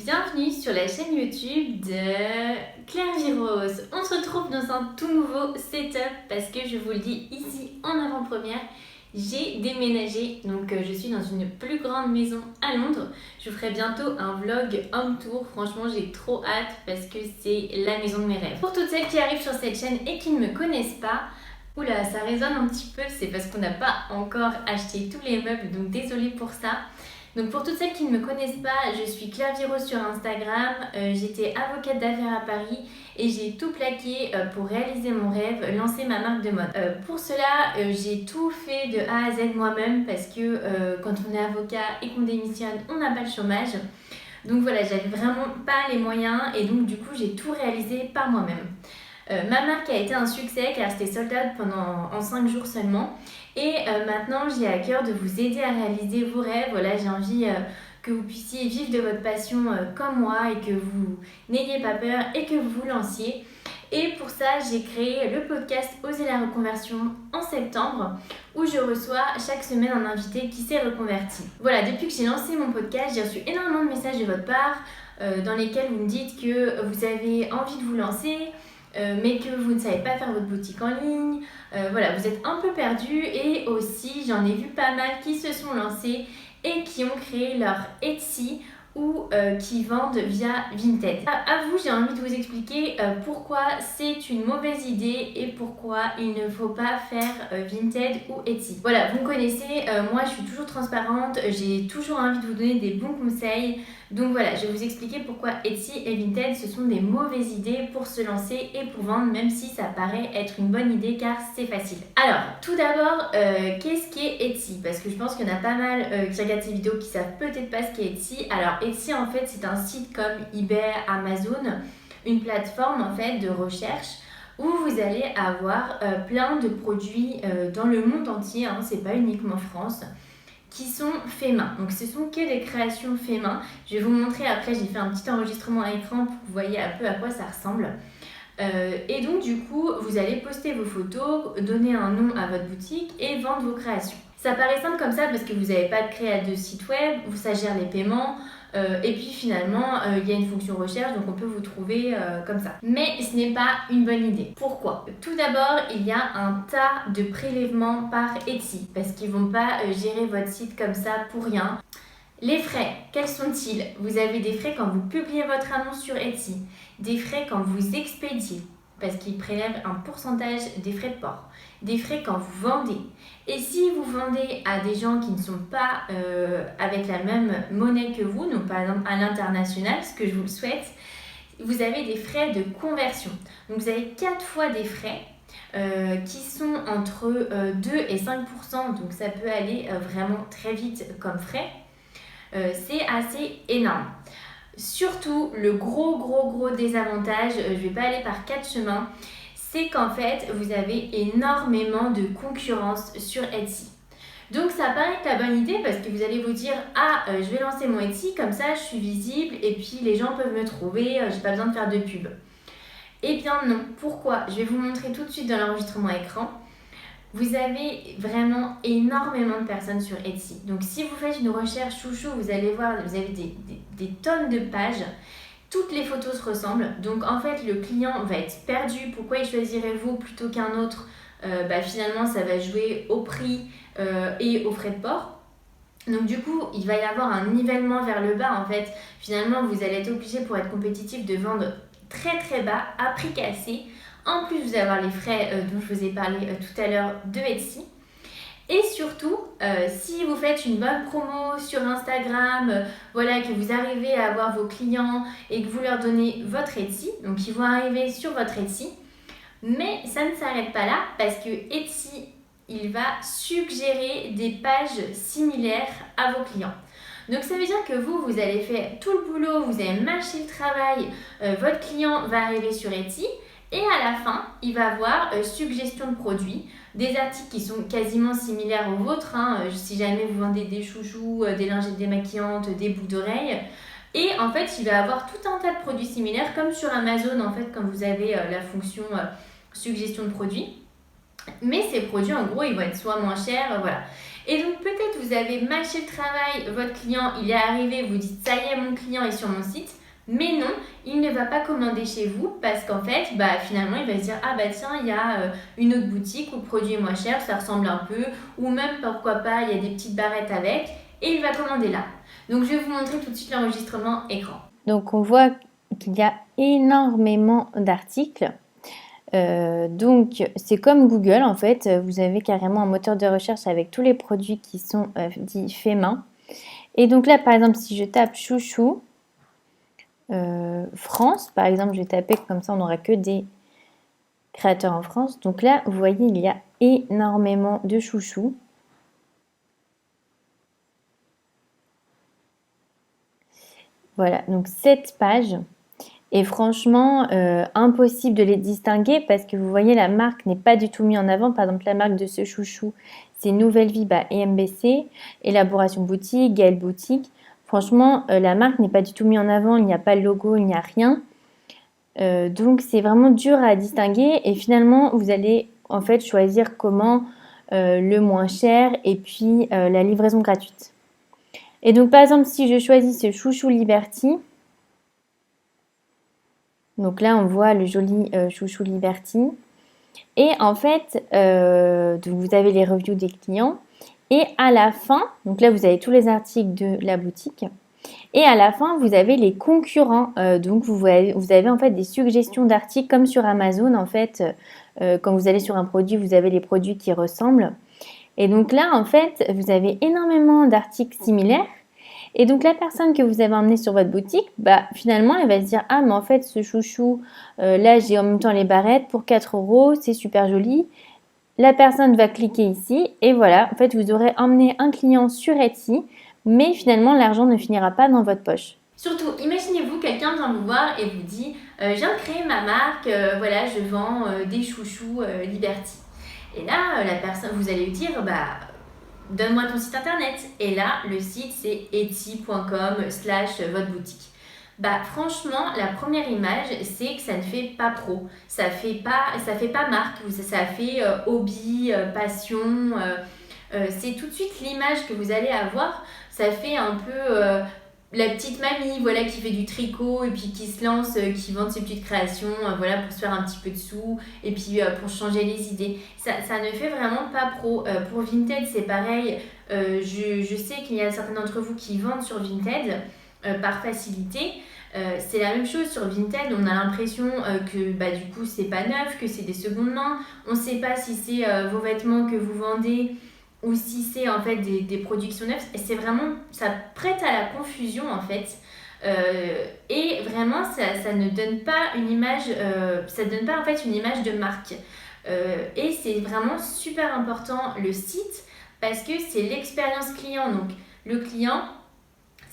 Bienvenue sur la chaîne YouTube de Claire Virose. On se retrouve dans un tout nouveau setup parce que je vous le dis ici en avant-première, j'ai déménagé, donc je suis dans une plus grande maison à Londres. Je vous ferai bientôt un vlog home tour, franchement j'ai trop hâte parce que c'est la maison de mes rêves. Pour toutes celles qui arrivent sur cette chaîne et qui ne me connaissent pas, oula ça résonne un petit peu, c'est parce qu'on n'a pas encore acheté tous les meubles, donc désolée pour ça. Donc pour toutes celles qui ne me connaissent pas, je suis Claire Virose sur Instagram, j'étais avocate d'affaires à Paris et j'ai tout plaqué pour réaliser mon rêve, lancer ma marque de mode. Pour cela, j'ai tout fait de A à Z moi-même parce que quand on est avocat et qu'on démissionne, on n'a pas le chômage. Donc voilà, j'avais vraiment pas les moyens et donc du coup j'ai tout réalisé par moi-même. Ma marque a été un succès car c'était sold out en 5 jours seulement. Et maintenant, j'ai à cœur de vous aider à réaliser vos rêves. Voilà, j'ai envie que vous puissiez vivre de votre passion comme moi et que vous n'ayez pas peur et que vous vous lanciez. Et pour ça, j'ai créé le podcast Oser la reconversion en septembre où je reçois chaque semaine un invité qui s'est reconverti. Voilà, depuis que j'ai lancé mon podcast, j'ai reçu énormément de messages de votre part dans lesquels vous me dites que vous avez envie de vous lancer, mais que vous ne savez pas faire votre boutique en ligne. Voilà, vous êtes un peu perdu et aussi j'en ai vu pas mal qui se sont lancés et qui ont créé leur Etsy ou qui vendent via Vinted. À vous, j'ai envie de vous expliquer pourquoi c'est une mauvaise idée et pourquoi il ne faut pas faire Vinted ou Etsy. Voilà, vous me connaissez, moi je suis toujours transparente, j'ai toujours envie de vous donner des bons conseils. Donc voilà, je vais vous expliquer pourquoi Etsy et Vinted ce sont des mauvaises idées pour se lancer et pour vendre, même si ça paraît être une bonne idée car c'est facile. Alors, tout d'abord, qu'est-ce qu'est Etsy? Parce que je pense qu'il y en a pas mal qui regardent ces vidéos qui savent peut-être pas ce qu'est Etsy. Alors Etsy en fait c'est un site comme eBay, Amazon, une plateforme en fait de recherche où vous allez avoir plein de produits dans le monde entier, hein, c'est pas uniquement France, qui sont faits main. Donc ce sont que des créations faits main. Je vais vous montrer après, j'ai fait un petit enregistrement à écran pour que vous voyez un peu à quoi ça ressemble. Et donc du coup, vous allez poster vos photos, donner un nom à votre boutique et vendre vos créations. Ça paraît simple comme ça parce que vous n'avez pas de créateur de site web, ça gère les paiements, et puis finalement, il y a une fonction recherche, donc on peut vous trouver comme ça. Mais ce n'est pas une bonne idée. Pourquoi? Tout d'abord, il y a un tas de prélèvements par Etsy, parce qu'ils ne vont pas gérer votre site comme ça pour rien. Les frais, quels sont-ils? Vous avez des frais quand vous publiez votre annonce sur Etsy, des frais quand vous expédiez, parce qu'ils prélèvent un pourcentage des frais de port, des frais quand vous vendez. Et si vous vendez à des gens qui ne sont pas avec la même monnaie que vous, donc par exemple à l'international, ce que je vous le souhaite, vous avez des frais de conversion. Donc vous avez 4 fois des frais qui sont entre 2 et 5%, donc ça peut aller vraiment très vite comme frais. C'est assez énorme. Surtout, le gros désavantage, je ne vais pas aller par 4 chemins, c'est qu'en fait, vous avez énormément de concurrence sur Etsy. Donc ça paraît être la bonne idée parce que vous allez vous dire « Ah, je vais lancer mon Etsy, comme ça je suis visible et puis les gens peuvent me trouver, j'ai pas besoin de faire de pub. » Eh bien non, pourquoi? Je vais vous montrer tout de suite dans l'enregistrement écran. Vous avez vraiment énormément de personnes sur Etsy. Donc si vous faites une recherche chouchou, vous allez voir, vous avez des tonnes de pages. Toutes les photos se ressemblent. Donc en fait, le client va être perdu. Pourquoi il choisirait vous plutôt qu'un autre? Finalement, ça va jouer au prix et aux frais de port. Donc du coup, il va y avoir un nivellement vers le bas. En fait, finalement, vous allez être obligé pour être compétitif de vendre très bas à prix cassé. En plus, vous allez avoir les frais dont je vous ai parlé tout à l'heure de Etsy. Et surtout, si vous faites une bonne promo sur Instagram, voilà, que vous arrivez à avoir vos clients et que vous leur donnez votre Etsy, donc ils vont arriver sur votre Etsy. Mais ça ne s'arrête pas là parce que Etsy, il va suggérer des pages similaires à vos clients. Donc ça veut dire que vous allez faire tout le boulot, vous allez mâcher le travail, votre client va arriver sur Etsy. Et à la fin, il va avoir suggestion de produits, des articles qui sont quasiment similaires aux vôtres, hein, si jamais vous vendez des chouchous, des lingettes démaquillantes, des boucles d'oreilles. Et en fait, il va avoir tout un tas de produits similaires, comme sur Amazon, en fait, quand vous avez la fonction suggestion de produits. Mais ces produits, en gros, ils vont être soit moins chers, voilà. Et donc peut-être vous avez mâché le travail, votre client il est arrivé, vous dites ça y est mon client est sur mon site, mais non, il ne va pas commander chez vous parce qu'en fait finalement il va se dire ah bah tiens il y a une autre boutique où le produit est moins cher, ça ressemble un peu, ou même pourquoi pas il y a des petites barrettes avec, et il va commander là. Donc je vais vous montrer tout de suite l'enregistrement écran. Donc on voit qu'il y a énormément d'articles. Donc c'est comme Google en fait, vous avez carrément un moteur de recherche avec tous les produits qui sont dits faits main. Et donc là par exemple si je tape chouchou France par exemple, je vais taper comme ça on n'aura que des créateurs en France. Donc là vous voyez il y a énormément de chouchous. Voilà, donc 7 pages. Et franchement, impossible de les distinguer parce que vous voyez, la marque n'est pas du tout mise en avant. Par exemple, la marque de ce chouchou, c'est Nouvelle Vie et MBC, Élaboration Boutique, Gaëlle Boutique. Franchement, la marque n'est pas du tout mise en avant. Il n'y a pas le logo, il n'y a rien. Donc, c'est vraiment dur à distinguer. Et finalement, vous allez en fait choisir comment le moins cher et puis la livraison gratuite. Et donc, par exemple, si je choisis ce chouchou Liberty, donc là, on voit le joli chouchou Liberty. Et en fait, donc vous avez les reviews des clients. Et à la fin, donc là, vous avez tous les articles de la boutique. Et à la fin, vous avez les concurrents. Donc, vous avez en fait des suggestions d'articles comme sur Amazon. En fait, quand vous allez sur un produit, vous avez les produits qui ressemblent. Et donc là, en fait, vous avez énormément d'articles similaires. Et donc la personne que vous avez emmenée sur votre boutique, finalement elle va se dire ah mais en fait ce chouchou, là j'ai en même temps les barrettes pour 4 €, c'est super joli. La personne va cliquer ici et voilà, en fait vous aurez emmené un client sur Etsy, mais finalement l'argent ne finira pas dans votre poche. Surtout, imaginez-vous, quelqu'un vient vous voir et vous dit je viens de créer ma marque, voilà, je vends des chouchous Liberty. Et là, la personne, vous allez lui dire donne-moi ton site internet. Et là, le site c'est etsy.com/votre boutique. Franchement, la première image, c'est que ça ne fait pas pro. Ça fait pas marque, ça fait hobby, passion. C'est tout de suite l'image que vous allez avoir. Ça fait un peu la petite mamie, voilà, qui fait du tricot et puis qui se lance, qui vend ses petites créations, voilà, pour se faire un petit peu de sous et puis pour changer les idées. Ça ne fait vraiment pas pro. Pour Vinted, c'est pareil. Je sais qu'il y a certains d'entre vous qui vendent sur Vinted par facilité. C'est la même chose sur Vinted, on a l'impression que du coup c'est pas neuf, que c'est des secondes mains. On sait pas si c'est vos vêtements que vous vendez ou si c'est en fait des produits qui sont neufs. Et c'est vraiment, ça prête à la confusion en fait. Et vraiment ça ne donne pas une image, ça donne pas en fait une image de marque. Et c'est vraiment super important le site parce que c'est l'expérience client. Donc le client,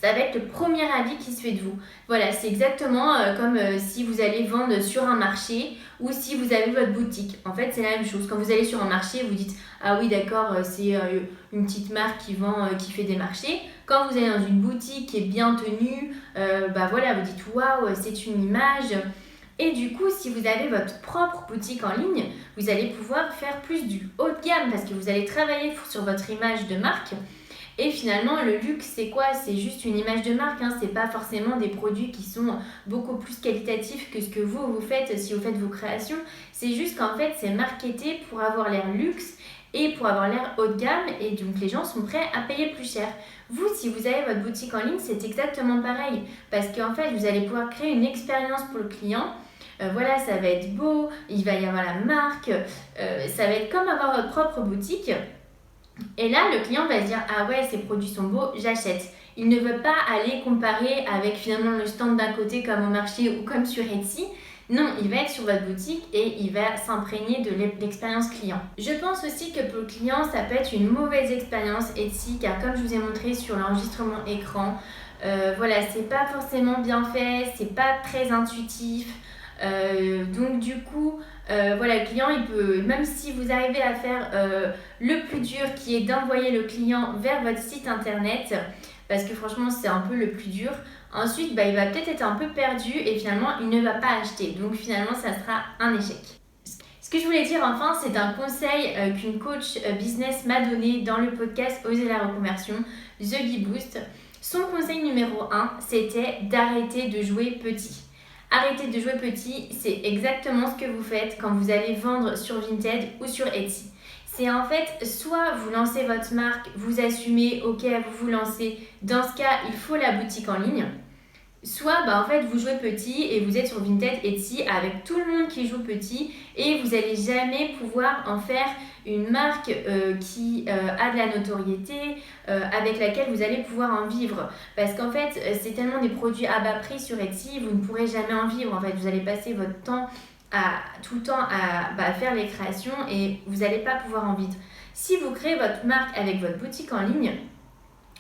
ça va être le premier avis qui se fait de vous. Voilà, c'est exactement comme si vous allez vendre sur un marché ou si vous avez votre boutique. En fait, c'est la même chose. Quand vous allez sur un marché, vous dites ah oui, d'accord, c'est une petite marque qui vend, qui fait des marchés. Quand vous allez dans une boutique qui est bien tenue, voilà, vous dites waouh, c'est une image. Et du coup, si vous avez votre propre boutique en ligne, vous allez pouvoir faire plus du haut de gamme parce que vous allez travailler sur votre image de marque. Et finalement, le luxe, c'est quoi? C'est juste une image de marque, hein. C'est pas forcément des produits qui sont beaucoup plus qualitatifs que ce que vous faites si vous faites vos créations. C'est juste qu'en fait, c'est marketé pour avoir l'air luxe et pour avoir l'air haut de gamme. Et donc, les gens sont prêts à payer plus cher. Vous, si vous avez votre boutique en ligne, c'est exactement pareil. Parce qu'en fait, vous allez pouvoir créer une expérience pour le client. Voilà, ça va être beau, il va y avoir la marque. Ça va être comme avoir votre propre boutique. Et là, le client va se dire ah ouais, ces produits sont beaux, j'achète. Il ne veut pas aller comparer avec finalement le stand d'un côté comme au marché ou comme sur Etsy. Non, il va être sur votre boutique et il va s'imprégner de l'expérience client. Je pense aussi que pour le client, ça peut être une mauvaise expérience Etsy car comme je vous ai montré sur l'enregistrement écran, voilà, c'est pas forcément bien fait, c'est pas très intuitif. Donc du coup, voilà, le client, il peut, même si vous arrivez à faire le plus dur qui est d'envoyer le client vers votre site internet, parce que franchement c'est un peu le plus dur, ensuite il va peut-être être un peu perdu et finalement il ne va pas acheter, donc finalement ça sera un échec. Ce que je voulais dire enfin, c'est un conseil qu'une coach business m'a donné dans le podcast Oser la reconversion, The Bee Boost. Son conseil numéro 1, c'était d'arrêter de jouer petit. Arrêter de jouer petit, c'est exactement ce que vous faites quand vous allez vendre sur Vinted ou sur Etsy. C'est en fait, soit vous lancez votre marque, vous assumez, ok, vous vous lancez. Dans ce cas, il faut la boutique en ligne. Soit en fait vous jouez petit et vous êtes sur Vinted, Etsy avec tout le monde qui joue petit et vous n'allez jamais pouvoir en faire une marque qui a de la notoriété, avec laquelle vous allez pouvoir en vivre. Parce qu'en fait c'est tellement des produits à bas prix sur Etsy, vous ne pourrez jamais en vivre. En fait vous allez passer votre temps tout le temps à faire les créations et vous n'allez pas pouvoir en vivre. Si vous créez votre marque avec votre boutique en ligne,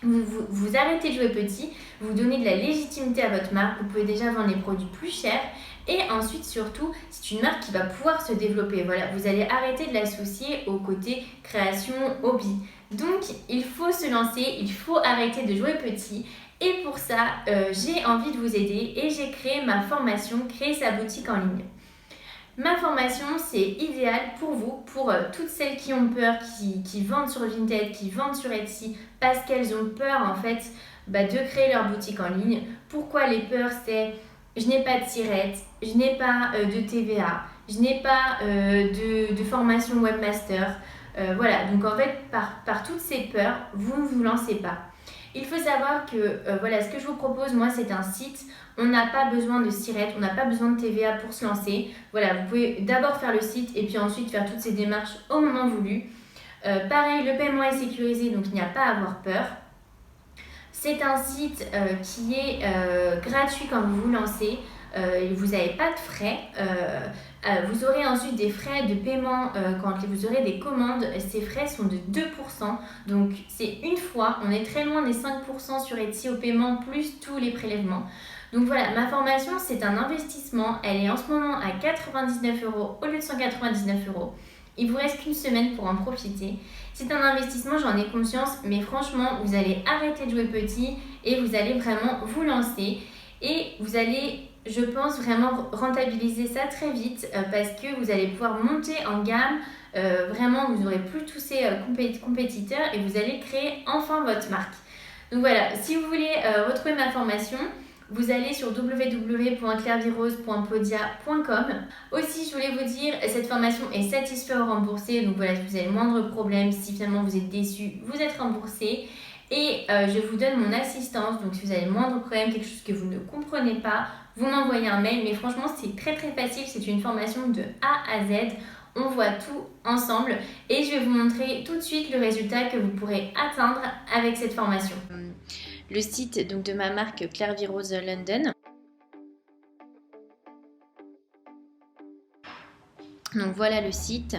vous arrêtez de jouer petit, vous donnez de la légitimité à votre marque, vous pouvez déjà vendre les produits plus chers et ensuite surtout c'est une marque qui va pouvoir se développer. Voilà, vous allez arrêter de l'associer au côté création, hobby. Donc il faut se lancer, il faut arrêter de jouer petit et pour ça j'ai envie de vous aider et j'ai créé ma formation Créer sa boutique en ligne. Ma formation, c'est idéal pour vous, pour toutes celles qui ont peur, qui vendent sur Vinted, qui vendent sur Etsy, parce qu'elles ont peur en fait de créer leur boutique en ligne. Pourquoi les peurs? C'est je n'ai pas de tirette, je n'ai pas de TVA, je n'ai pas de formation webmaster. Voilà, donc en fait, par toutes ces peurs, vous ne vous lancez pas. Il faut savoir que voilà, ce que je vous propose, moi, c'est un site. On n'a pas besoin de sirette, on n'a pas besoin de TVA pour se lancer. Voilà, vous pouvez d'abord faire le site et puis ensuite faire toutes ces démarches au moment voulu. Pareil, le paiement est sécurisé, donc il n'y a pas à avoir peur. C'est un site qui est gratuit quand vous vous lancez. Vous n'avez pas de frais. Vous aurez ensuite des frais de paiement quand vous aurez des commandes. Ces frais sont de 2%. Donc c'est une fois. On est très loin des 5% sur Etsy au paiement plus tous les prélèvements. Donc voilà, ma formation c'est un investissement. Elle est en ce moment à 99 € au lieu de 199 €. Il vous reste qu'une semaine pour en profiter. C'est un investissement, j'en ai conscience, mais franchement, vous allez arrêter de jouer petit et vous allez vraiment vous lancer. Et vous allez, je pense, vraiment rentabiliser ça très vite parce que vous allez pouvoir monter en gamme. Vraiment, vous n'aurez plus tous ces compétiteurs et vous allez créer enfin votre marque. Donc voilà, si vous voulez retrouver ma formation, vous allez sur www.clairvirose.podia.com. Aussi, je voulais vous dire, cette formation est satisfaite ou remboursée. Donc voilà, si vous avez le moindre problème, si finalement vous êtes déçu, vous êtes remboursé. Et je vous donne mon assistance. Donc si vous avez le moindre problème, quelque chose que vous ne comprenez pas, vous m'envoyez un mail. Mais franchement, c'est très très facile. C'est une formation de A à Z. On voit tout ensemble. Et je vais vous montrer tout de suite le résultat que vous pourrez atteindre avec cette formation. Le site donc de ma marque Claire Virose London. Donc voilà le site.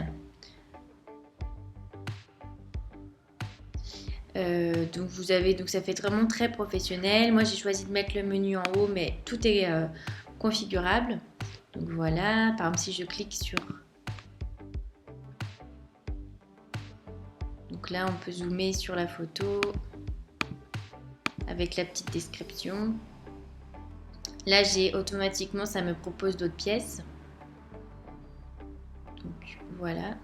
Donc vous avez, donc ça fait vraiment très professionnel. Moi j'ai choisi de mettre le menu en haut, mais tout est configurable. Donc voilà, par exemple si je clique sur, donc là on peut zoomer sur la photo avec la petite description. Là j'ai automatiquement, ça me propose d'autres pièces. Donc voilà.